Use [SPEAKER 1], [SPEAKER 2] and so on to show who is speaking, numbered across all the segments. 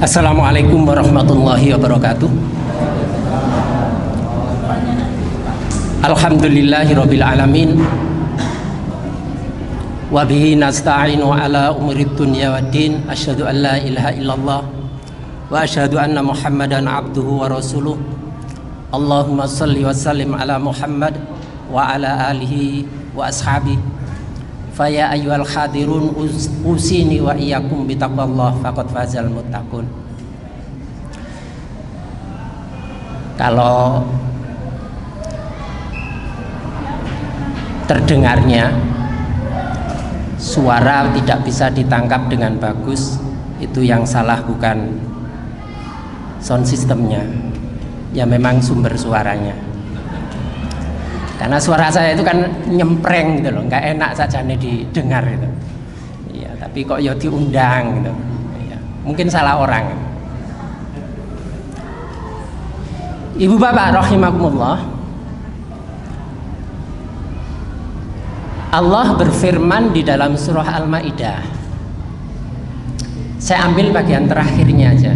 [SPEAKER 1] Assalamualaikum warahmatullahi wabarakatuh. Alhamdulillahirabbil alamin. Wa bihi nasta'inu ala umurid dunya waddin. Asyhadu an la ilaha illallah wa asyhadu anna Muhammadan abduhu wa rasuluh. Allahumma shalli wa sallim ala Muhammad wa ala alihi wa ashabihi. Faya ayyuhal hadirun usini wa iyyakum bitaqwallah faqad fazal muttaqun. Kalau terdengarnya suara tidak bisa ditangkap dengan bagus, itu yang salah bukan sound systemnya, ya memang sumber suaranya. Karena suara saya itu kan nyempreng gitu loh, nggak enak saja nih didengar gitu. Iya, tapi kok ya diundang gitu. Iya, mungkin salah orang. Ibu bapak rahimakumullah, Allah berfirman di dalam surah Al-Maidah. Saya ambil bagian terakhirnya aja.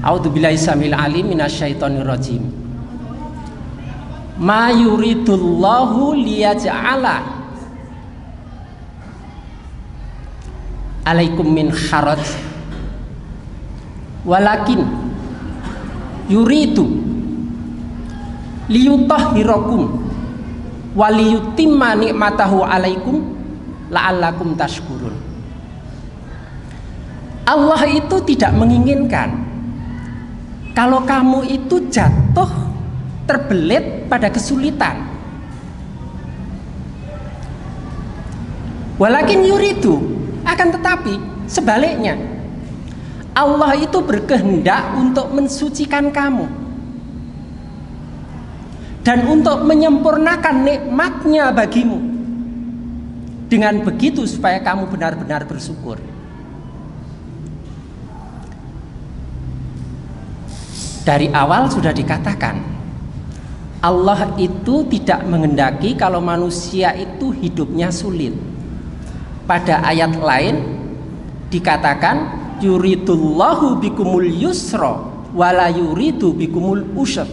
[SPEAKER 1] A'udzubillahi samil alim minasyaitonir rajim. Ma yuridullahu liyaj'ala alaikum min haraj walakin yuridu liyutahhirakum waliyutimma ni'matahu alaikum la'allakum tashkurun. Allah itu tidak menginginkan kalau kamu itu jatuh terbelit pada kesulitan. Walakin yuridu, akan tetapi sebaliknya Allah itu berkehendak untuk mensucikan kamu dan untuk menyempurnakan nikmatnya bagimu. Dengan begitu supaya kamu benar-benar bersyukur. Dari awal sudah dikatakan Allah itu tidak menghendaki kalau manusia itu hidupnya sulit. Pada ayat lain dikatakan yuridullahu bikumul yusra wala yuridu bikumul usr.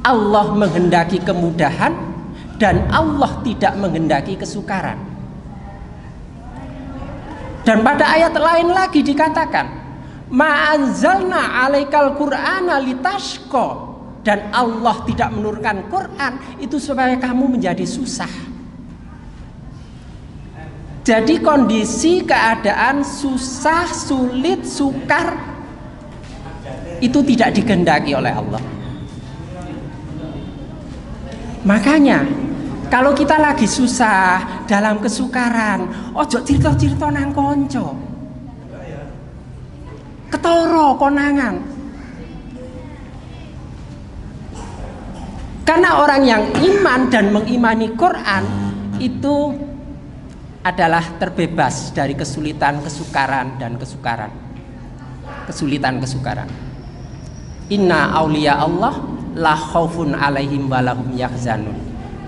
[SPEAKER 1] Allah menghendaki kemudahan dan Allah tidak menghendaki kesukaran. Dan pada ayat lain lagi dikatakan ma anzalna 'alaikal qur'ana litashqa. Dan Allah tidak menurunkan Quran itu supaya kamu menjadi susah. Jadi kondisi keadaan susah, sulit, sukar itu tidak dikehendaki oleh Allah. Makanya kalau kita lagi susah dalam kesukaran, ojo cerita-cerita nang konco, ketoro konangan. Karena orang yang iman dan mengimani Quran itu adalah terbebas dari kesulitan, kesukaran dan kesukaran. Kesulitan-kesukaran. Inna auliya Allah la khaufun alaihim wa lahum yahzanun.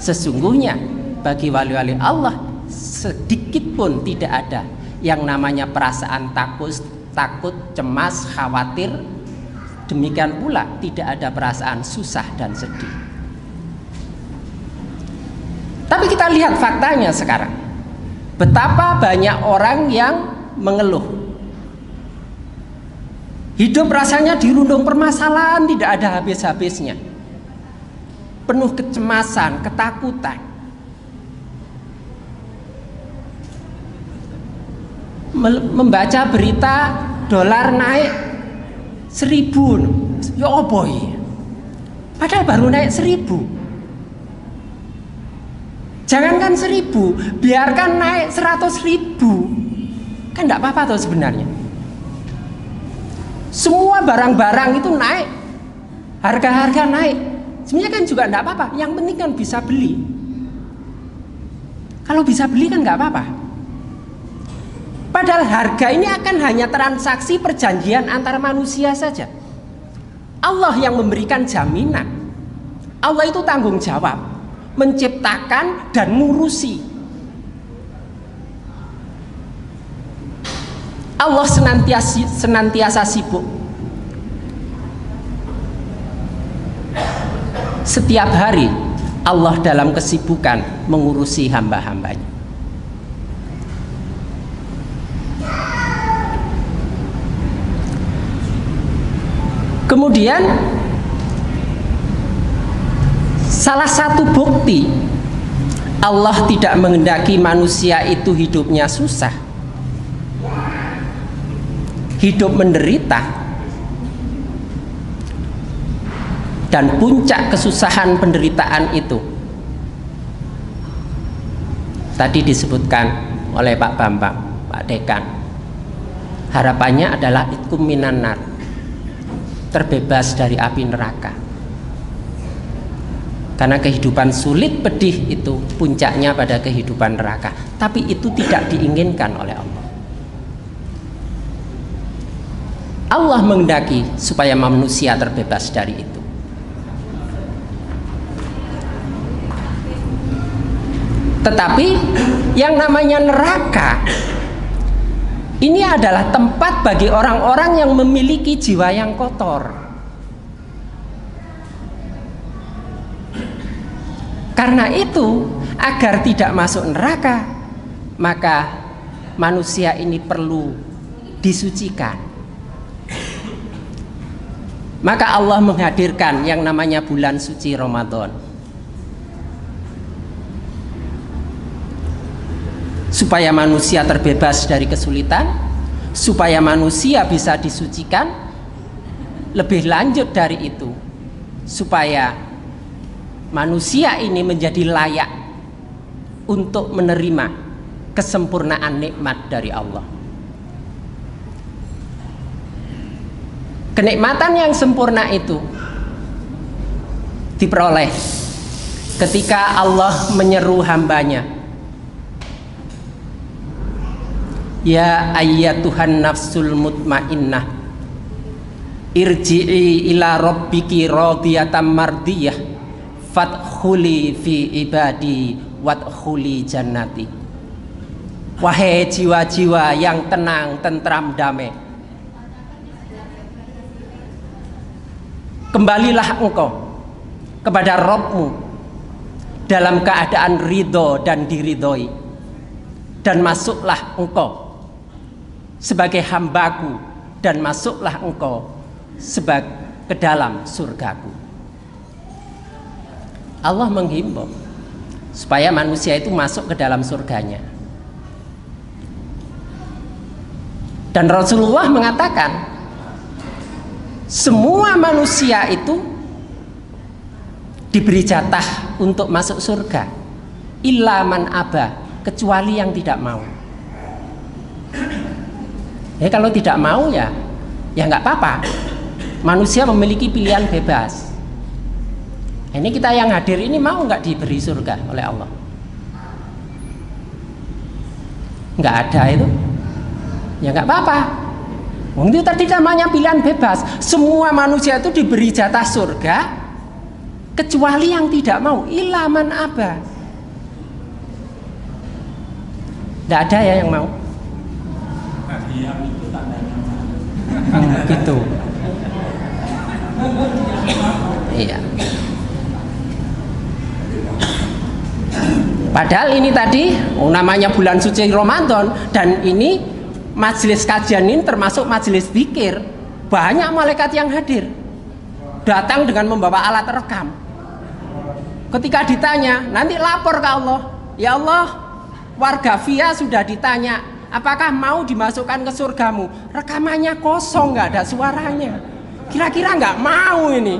[SPEAKER 1] Sesungguhnya bagi wali-wali Allah sedikit pun tidak ada yang namanya perasaan takut, cemas, khawatir. Demikian pula tidak ada perasaan susah dan sedih. Tapi kita lihat faktanya sekarang. Betapa banyak orang yang mengeluh. Hidup rasanya dirundung permasalahan, tidak ada habis-habisnya. Penuh kecemasan, ketakutan. Membaca berita dolar naik 1.000. Ya apa ya? Padahal baru naik 1.000. Jangankan 1.000, biarkan naik 100.000, kan tidak apa-apa tuh sebenarnya. Semua barang-barang itu naik, harga-harga naik, sebenarnya kan juga tidak apa-apa. Yang penting kan bisa beli. Kalau bisa beli kan nggak apa-apa. Padahal harga ini akan hanya transaksi perjanjian antara manusia saja. Allah yang memberikan jaminan. Allah itu tanggung jawab menciptakan dan ngurusi. Allah senantiasa sibuk. Setiap hari Allah dalam kesibukan mengurusi hamba-hambanya. Kemudian salah satu bukti Allah tidak menghendaki manusia itu hidupnya susah, hidup menderita, dan puncak kesusahan penderitaan itu tadi disebutkan oleh Pak Bambang, Pak Dekan. Harapannya adalah itkum minan nar, terbebas dari api neraka. Karena kehidupan sulit pedih itu puncaknya pada kehidupan neraka, tapi itu tidak diinginkan oleh Allah. Allah menghendaki supaya manusia terbebas dari itu. Tetapi yang namanya neraka ini adalah tempat bagi orang-orang yang memiliki jiwa yang kotor. Karena itu, agar tidak masuk neraka, maka manusia ini perlu disucikan. Maka Allah menghadirkan yang namanya bulan suci Ramadan, supaya manusia terbebas dari kesulitan, supaya manusia bisa disucikan. Lebih lanjut dari itu, supaya manusia ini menjadi layak untuk menerima kesempurnaan nikmat dari Allah. Kenikmatan yang sempurna itu diperoleh ketika Allah menyeru hambanya, ya ayyatuhan nafsul mutmainnah, irji'i ila rabbiki radiyatan mardiyah, fadkhuli fi ibadi wadkhuli jannati. Wahai jiwa-jiwa yang tenang, tentram, damai, kembalilah engkau kepada Rabbmu dalam keadaan ridho dan diridhoi, dan masuklah engkau sebagai hambaku, dan masuklah engkau ke dalam surgaku. Allah menghimbau supaya manusia itu masuk ke dalam surganya. Dan Rasulullah mengatakan semua manusia itu diberi jatah untuk masuk surga, illa man aba, kecuali yang tidak mau. Ya kalau tidak mau ya nggak apa-apa. Manusia memiliki pilihan bebas. Ini kita yang hadir ini mau nggak diberi surga oleh Allah? Nggak ada itu, ya nggak apa-apa. Itu tadi namanya pilihan bebas. Semua manusia itu diberi jatah surga, kecuali yang tidak mau, illa man aba. Nggak ada ya yang mau. Gitu. Iya. Padahal ini tadi namanya bulan suci Ramadan, dan ini majelis kajian ini termasuk majelis zikir. Banyak malaikat yang hadir, datang dengan membawa alat rekam. Ketika ditanya, nanti lapor ke Allah, ya Allah, warga via sudah ditanya apakah mau dimasukkan ke surgamu. Rekamannya kosong, nggak ada suaranya. Kira-kira nggak mau ini.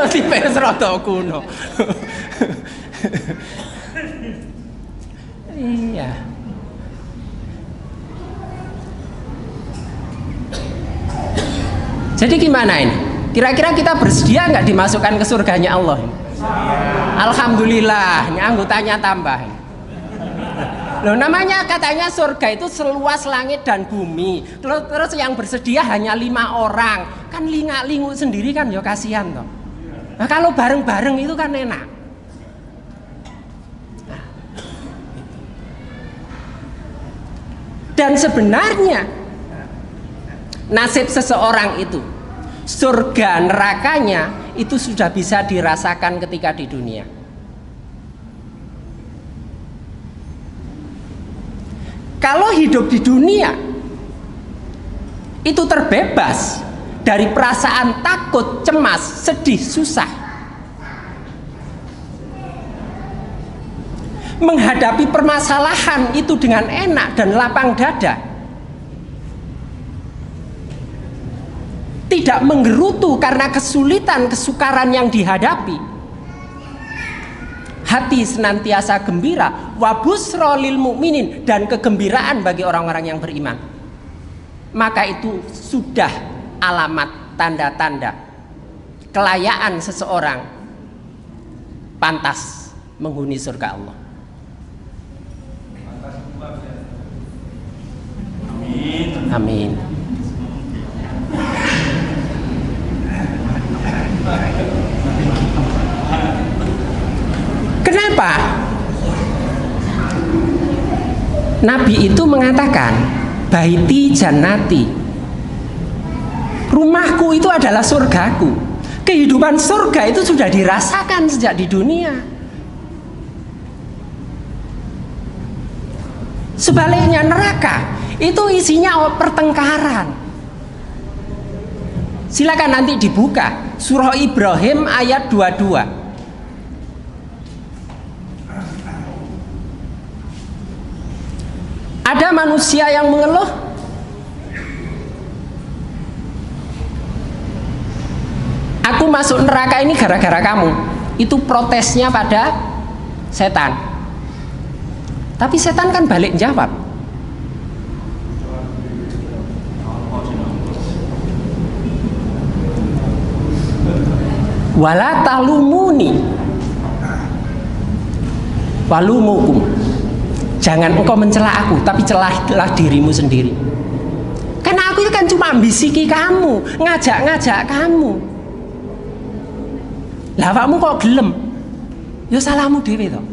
[SPEAKER 1] Tipe serodo kuno. Iya. Jadi gimana ini? Kira-kira kita bersedia nggak dimasukkan ke surganya Allah ini? Alhamdulillah, anggotanya tambah. Loh, namanya katanya surga itu seluas langit dan bumi. Terus yang bersedia hanya 5 orang. Kan lingak-linguk sendiri kan ya kasihan toh. Nah, kalau bareng-bareng itu kan enak. Dan sebenarnya nasib seseorang itu, surga nerakanya itu sudah bisa dirasakan ketika di dunia. Kalau hidup di dunia itu terbebas dari perasaan takut, cemas, sedih, susah, menghadapi permasalahan itu dengan enak dan lapang dada, tidak menggerutu karena kesulitan, kesukaran yang dihadapi, hati senantiasa gembira, wabusro lil mu'minin, dan kegembiraan bagi orang-orang yang beriman, maka itu sudah alamat, tanda-tanda kelayaan seseorang pantas menghuni surga Allah. Amin. Kenapa? Nabi itu mengatakan, baiti jannati, rumahku itu adalah surgaku. Kehidupan surga itu sudah dirasakan sejak di dunia. Sebaliknya neraka itu isinya pertengkaran. Silakan nanti dibuka surah Ibrahim ayat 22. Ada manusia yang mengeluh, aku masuk neraka ini gara-gara kamu. Itu protesnya pada setan. Tapi setan kan balik jawab, wala talumuni walumukum, jangan engkau mencela aku, tapi celahlah dirimu sendiri. Karena aku itu kan cuma bisiki kamu, ngajak-ngajak kamu. Lah awakmu kok gelem? Ya salahmu dhewe to.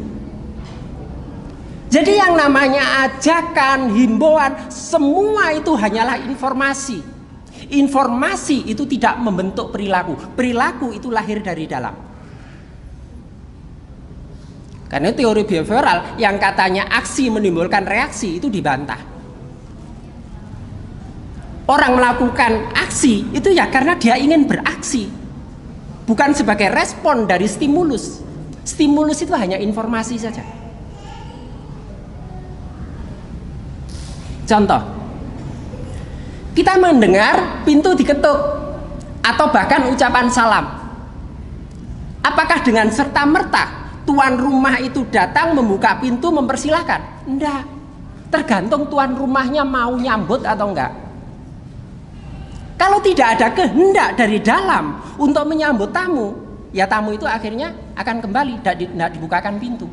[SPEAKER 1] Jadi yang namanya ajakan, himbauan, semua itu hanyalah informasi. Informasi itu tidak membentuk perilaku. Perilaku itu lahir dari dalam. Karena teori behavioral yang katanya aksi menimbulkan reaksi itu dibantah. Orang melakukan aksi itu ya karena dia ingin beraksi, bukan sebagai respon dari stimulus. Stimulus itu hanya informasi saja. Contoh, kita mendengar pintu diketuk atau bahkan ucapan salam. Apakah dengan serta-merta tuan rumah itu datang membuka pintu mempersilahkan? Enggak. Tergantung tuan rumahnya mau nyambut atau enggak. Kalau tidak ada kehendak dari dalam untuk menyambut tamu, ya tamu itu akhirnya akan kembali, tidak dibukakan pintu.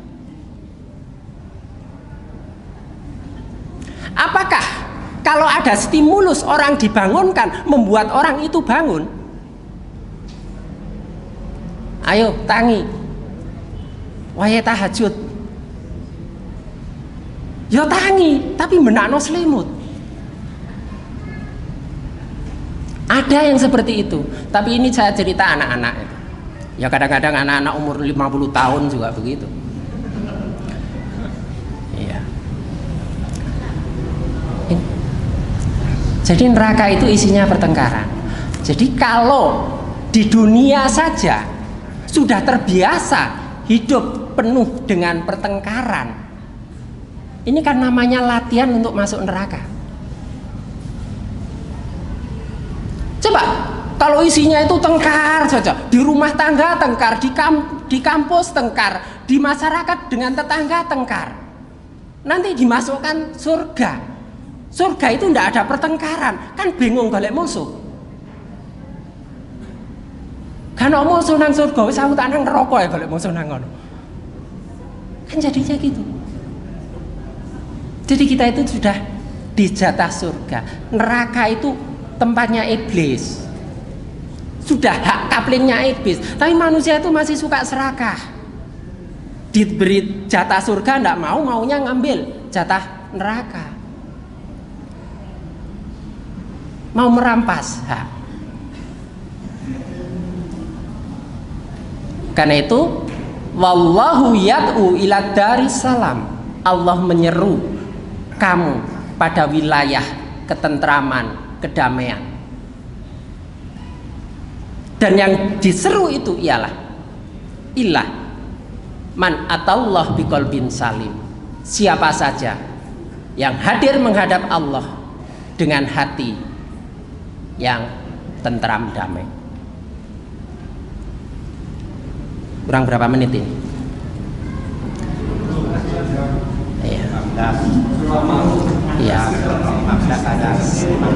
[SPEAKER 1] Apakah kalau ada stimulus orang dibangunkan membuat orang itu bangun? Ayo tangi, wae tahajud. Yo tangi, tapi menakno selimut. Ada yang seperti itu, tapi ini saya cerita anak-anak. Ya kadang-kadang anak-anak umur 50 tahun juga begitu. Iya. Jadi neraka itu isinya pertengkaran. Jadi kalau di dunia saja sudah terbiasa hidup penuh dengan pertengkaran, ini kan namanya latihan untuk masuk neraka. Coba kalau isinya itu tengkar saja, di rumah tangga tengkar, di kampus tengkar, di masyarakat dengan tetangga tengkar, nanti dimasukkan surga. Surga itu tidak ada pertengkaran, kan bingung golek musuh. Kan musuh nang surga wis aku tak nang neraka ya golek musuh nang ngono. Kan jadinya gitu. Jadi kita itu sudah dijatah surga. Neraka itu tempatnya iblis. Sudah hak kaplingnya iblis. Tapi manusia itu masih suka serakah. Diberi jatah surga tidak mau, maunya ngambil jatah neraka. mau merampas hak. Karena itu wallahu yad'u ila darissalam, Allah menyeru kamu pada wilayah ketentraman, kedamaian. Dan yang diseru itu ialah ilah man atallah biqalbin salim, siapa saja yang hadir menghadap Allah dengan hati yang tentram damai. Kurang berapa menit ini? Iya. Iya.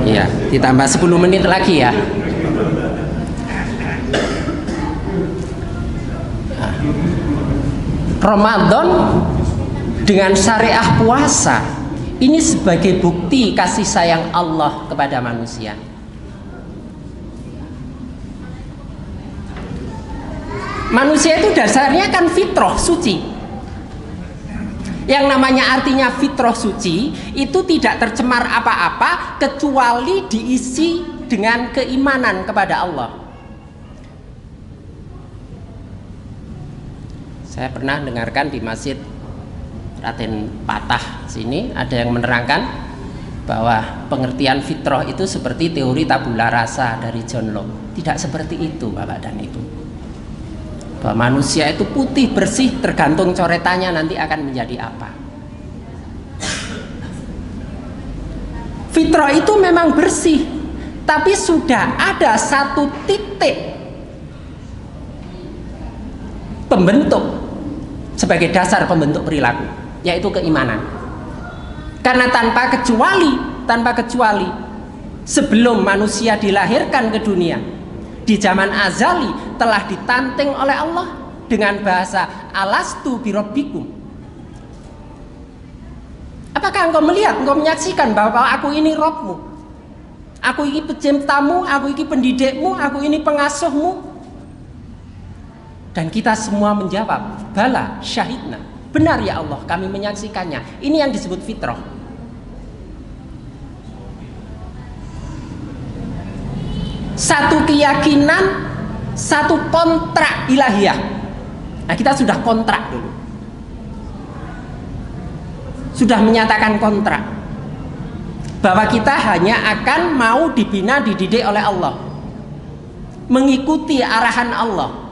[SPEAKER 1] Iya, ditambah 10 menit lagi ya. Ramadan dengan syariah puasa ini sebagai bukti kasih sayang Allah kepada manusia. Manusia itu dasarnya kan fitrah suci. Yang namanya artinya fitrah suci itu tidak tercemar apa-apa kecuali diisi dengan keimanan kepada Allah. Saya pernah dengarkan di Masjid Raden Patah sini ada yang menerangkan bahwa pengertian fitrah itu seperti teori tabula rasa dari John Locke. Tidak seperti itu Bapak dan Ibu. Bahwa manusia itu putih bersih tergantung coretannya nanti akan menjadi apa. Fitrah itu memang bersih, tapi sudah ada satu titik pembentuk sebagai dasar pembentuk perilaku, yaitu keimanan. Karena tanpa kecuali sebelum manusia dilahirkan ke dunia, di zaman azali telah ditantang oleh Allah dengan bahasa alastu birabbikum. Apakah engkau melihat, engkau menyaksikan bahwa aku ini Robmu, aku ini penciptamu, aku ini pendidikmu, aku ini pengasuhmu? Dan kita semua menjawab, bala syahidna, benar ya Allah, kami menyaksikannya. Ini yang disebut fitrah. Satu keyakinan, satu kontrak ilahiyah. Nah, kita sudah kontrak dulu, sudah menyatakan kontrak bahwa kita hanya akan mau dibina, dididik oleh Allah, mengikuti arahan Allah,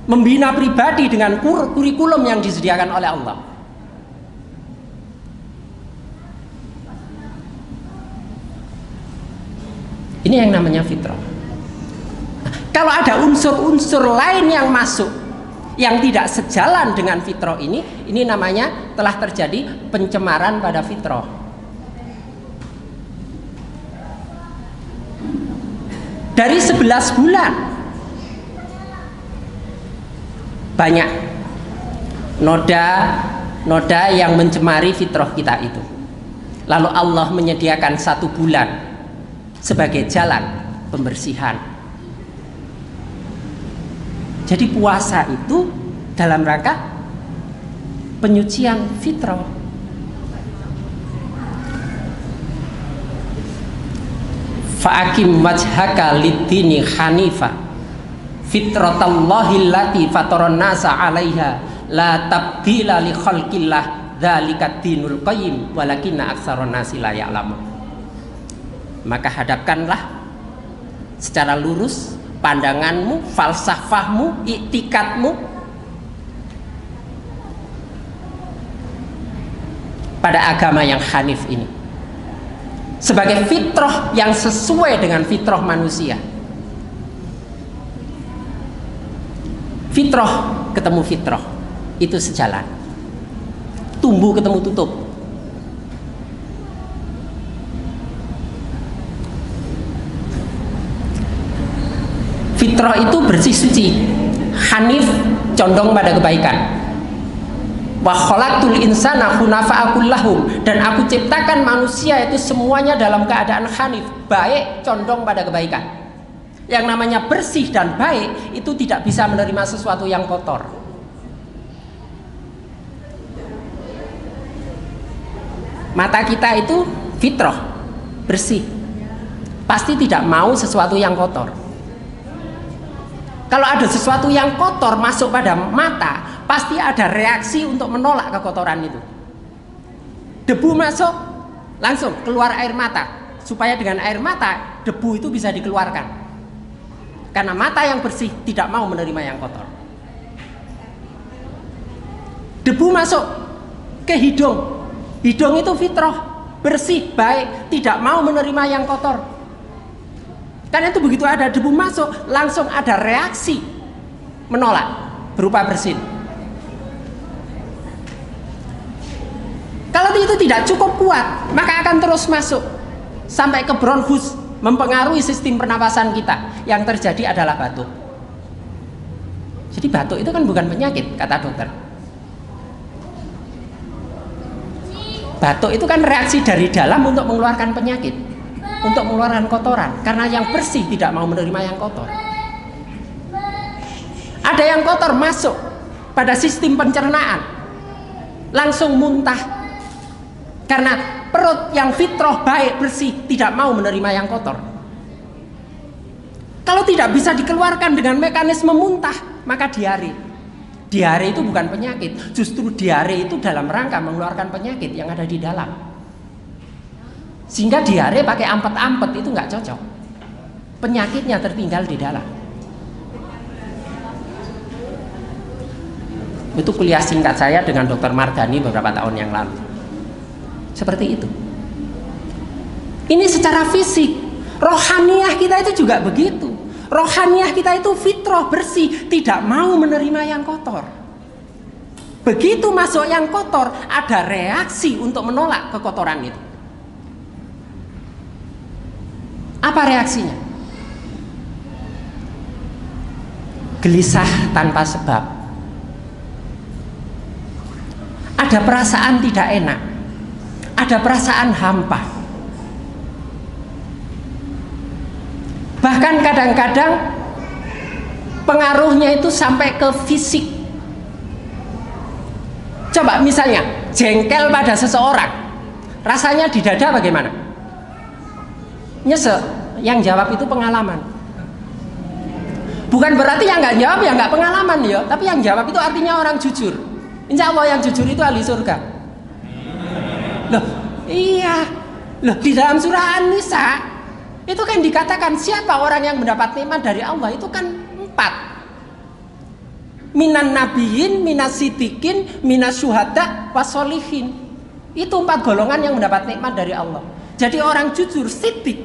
[SPEAKER 1] membina pribadi dengan kurikulum yang disediakan oleh Allah. Ini yang namanya fitrah. Kalau ada unsur-unsur lain yang masuk yang tidak sejalan dengan fitrah ini namanya telah terjadi pencemaran pada fitrah. Dari 11 bulan banyak noda yang mencemari fitrah kita itu. Lalu Allah menyediakan 1 bulan sebagai jalan pembersihan. Jadi puasa itu dalam rangka penyucian fitrah. Fa'akim wajhaka lid-dini hanifa fitratallahi allati fataran nasa 'alaiha la tabdila li khalqillah dzalika dinul qayyim walakinna aktsaron nasi la ya'lamun. Maka hadapkanlah secara lurus pandanganmu, falsafahmu, iktikadmu pada agama yang hanif ini sebagai fitrah yang sesuai dengan fitrah manusia. Fitrah ketemu fitrah itu sejalan, tumbuh ketemu tutup. Fitrah itu bersih suci, hanif condong pada kebaikan. Wa khalaqtul insana hunafa'a kullahum, dan aku ciptakan manusia itu semuanya dalam keadaan hanif, baik condong pada kebaikan. Yang namanya bersih dan baik itu tidak bisa menerima sesuatu yang kotor. Mata kita itu fitrah, bersih. pasti tidak mau sesuatu yang kotor. Kalau ada sesuatu yang kotor masuk pada mata, pasti ada reaksi untuk menolak kekotoran itu. Debu masuk, langsung keluar air mata, supaya dengan air mata debu itu bisa dikeluarkan. Karena mata yang bersih tidak mau menerima yang kotor. Debu masuk ke hidung, hidung itu fitrah, bersih, baik, tidak mau menerima yang kotor. Karena itu begitu ada debu masuk, langsung ada reaksi menolak berupa bersin. Kalau itu tidak cukup kuat, maka akan terus masuk sampai ke bronchus, mempengaruhi sistem pernapasan kita. Yang terjadi adalah batuk. Jadi batuk itu kan bukan penyakit, kata dokter. Batuk itu kan reaksi dari dalam untuk mengeluarkan penyakit, untuk mengeluarkan kotoran. Karena yang bersih tidak mau menerima yang kotor. Ada yang kotor masuk pada sistem pencernaan, langsung muntah. Karena perut yang fitrah baik bersih tidak mau menerima yang kotor. Kalau tidak bisa dikeluarkan dengan mekanisme muntah, maka diare. Diare itu bukan penyakit, justru diare itu dalam rangka mengeluarkan penyakit yang ada di dalam. Sehingga diare pakai ampet-ampet itu nggak cocok. Penyakitnya tertinggal di dalam. Itu kuliah singkat saya dengan Dr. Mardhani beberapa tahun yang lalu. Seperti itu. Ini secara fisik. Rohaniah kita itu juga begitu. Rohaniah kita itu fitrah bersih, tidak mau menerima yang kotor. Begitu masuk yang kotor, ada reaksi untuk menolak kekotoran itu. Apa reaksinya? Gelisah tanpa sebab. Ada perasaan tidak enak. Ada perasaan hampa. Bahkan kadang-kadang pengaruhnya itu sampai ke fisik. Coba misalnya jengkel pada seseorang, rasanya di dada bagaimana? Nyesek. Yang jawab itu pengalaman. Bukan berarti yang nggak jawab ya nggak pengalaman ya, tapi yang jawab itu artinya orang jujur. Insya Allah yang jujur itu ahli surga. Loh, iya. Loh, di dalam surah An-Nisa itu kan dikatakan siapa orang yang mendapat nikmat dari Allah itu kan 4. Minan nabiyyin, minas siddiqin, minas syuhada, wasolihin. Itu 4 golongan yang mendapat nikmat dari Allah. Jadi orang jujur, siddiq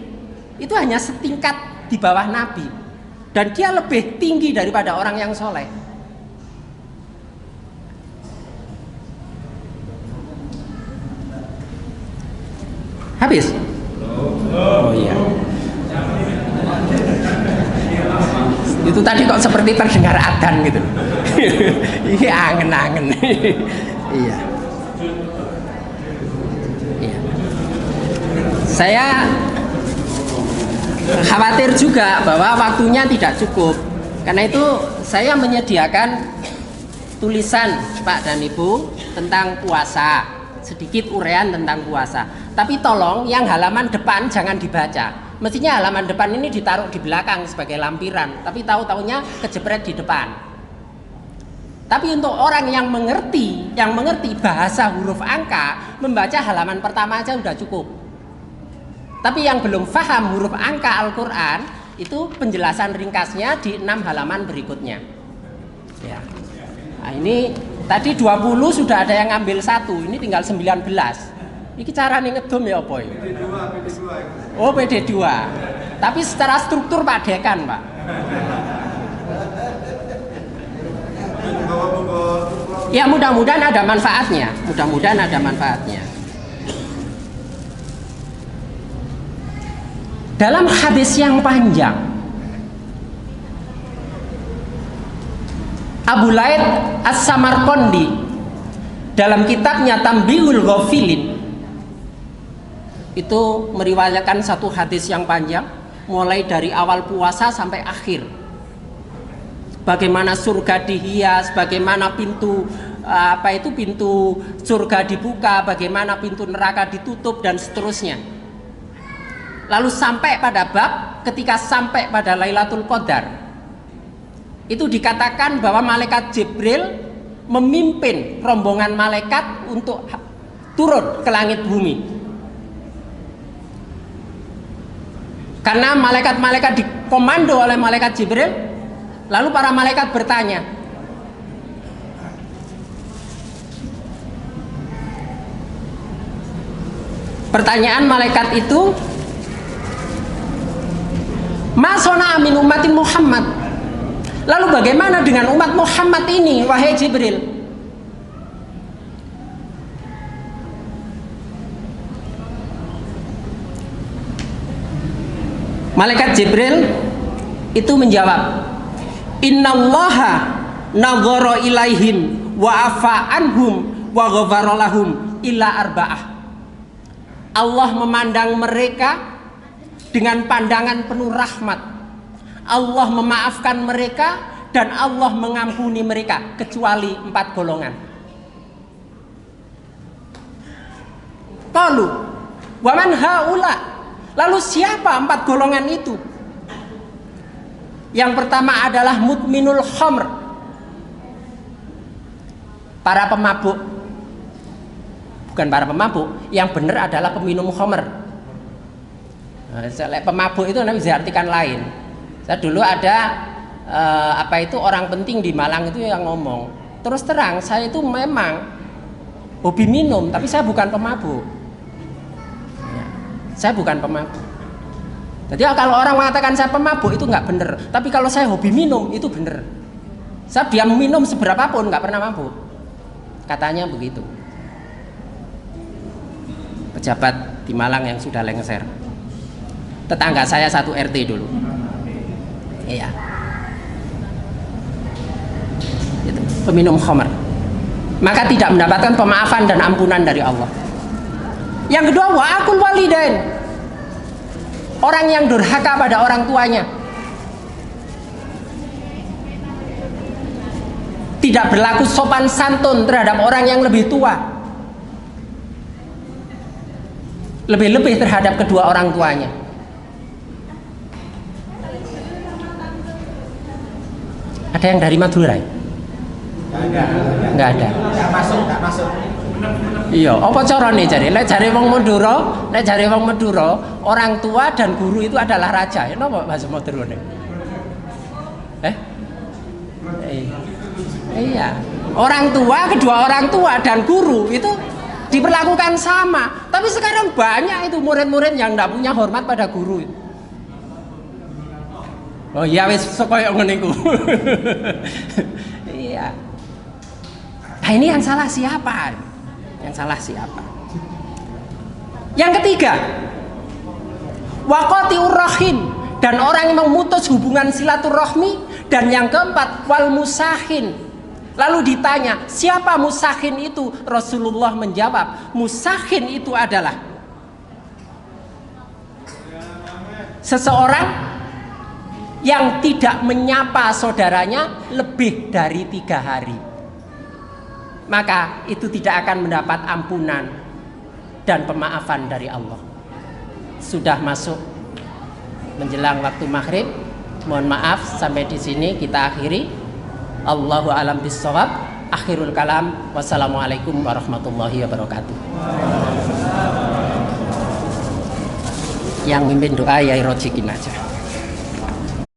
[SPEAKER 1] itu hanya setingkat di bawah nabi. Dan dia lebih tinggi daripada orang yang soleh. Habis? Oh iya. Itu tadi kok seperti terdengar adzan gitu. Ini angen-angen. Iya. Iya. Saya khawatir juga bahwa waktunya tidak cukup. Karena itu saya menyediakan tulisan Pak dan Ibu tentang puasa. Sedikit uraian tentang puasa. Tapi tolong yang halaman depan jangan dibaca. Mestinya halaman depan ini ditaruh di belakang sebagai lampiran, tapi tahu-taunya kejepret di depan. Tapi untuk orang yang mengerti bahasa huruf angka, membaca halaman pertama aja udah cukup. Tapi yang belum paham huruf angka Al-Quran, itu penjelasan ringkasnya di 6 halaman berikutnya. Ya. Nah, ini tadi 20 sudah ada yang ngambil 1, ini tinggal 19. Ini cara nih ngedom ya apa ya? Oh PD2. Tapi secara struktur Pak Dekan Pak. Ya mudah-mudahan ada manfaatnya. Mudah-mudahan ada manfaatnya. Dalam hadis yang panjang, Abu Laid As-Samarqandi dalam kitabnya Tambihul Ghafilin itu meriwayatkan satu hadis yang panjang mulai dari awal puasa sampai akhir. Bagaimana surga dihias, bagaimana pintu pintu surga dibuka, bagaimana pintu neraka ditutup dan seterusnya. Lalu sampai pada bab ketika sampai pada Lailatul Qadar, itu dikatakan bahwa malaikat Jibril memimpin rombongan malaikat untuk turun ke langit bumi. Karena malaikat-malaikat dikomando oleh malaikat Jibril, lalu para malaikat bertanya, pertanyaan malaikat itu, ma sona min umatin Muhammad, lalu bagaimana dengan umat Muhammad ini wahai Jibril? Malaikat Jibril itu menjawab, innallaha nadhara ilaihim wa afa anhum wa ghafara lahum illa arba'ah. Allah memandang mereka dengan pandangan penuh rahmat. Allah memaafkan mereka dan Allah mengampuni mereka kecuali 4 golongan. Qalu wa man haula? Lalu siapa 4 golongan itu? Yang pertama adalah mudminul khamr, para pemabuk. Bukan para pemabuk, yang benar adalah peminum khamr. Nah, pemabuk itu namanya diartikan lain. Saya dulu ada orang penting di Malang itu yang ngomong, terus terang saya itu memang hobi minum, tapi saya bukan pemabuk. Saya bukan pemabuk. Jadi kalau orang mengatakan saya pemabuk itu nggak benar. Tapi kalau saya hobi minum itu benar. Saya diam minum seberapa pun nggak pernah mabuk. Katanya begitu. Pejabat di Malang yang sudah lengser. Tetangga saya satu RT dulu. Iya. Itu peminum khamr. Maka tidak mendapatkan pemaafan dan ampunan dari Allah. Yang kedua, wa akul walidain, orang yang durhaka pada orang tuanya, tidak berlaku sopan santun terhadap orang yang lebih tua, lebih-lebih terhadap kedua orang tuanya. Ada yang dari Madura? Enggak ada. Enggak masuk. Iya, apa carane jare? Lek jare wong Madura, orang tua dan guru itu adalah raja. Ya napa bahasa Madura nek? Iya. Orang tua, kedua orang tua dan guru itu diperlakukan sama. Tapi sekarang banyak itu murid-murid yang enggak punya hormat pada guru. Oh iya wis koyo ngene iku. Iya. Nah, ini yang salah siapa? Yang salah siapa? Yang ketiga, waqati'ur rahim, dan orang yang memutus hubungan silaturahmi. Dan yang keempat, wal musahin. Lalu ditanya, siapa musahin itu? Rasulullah menjawab, musahin itu adalah seseorang yang tidak menyapa saudaranya lebih dari 3 hari. Maka itu tidak akan mendapat ampunan dan pemaafan dari Allah. Sudah masuk menjelang waktu maghrib. Mohon maaf sampai di sini kita akhiri. Allahu a'lam bishawab. Akhirul kalam. Wassalamualaikum warahmatullahi wabarakatuh. Yang mimpin doa Yai Rojikin aja.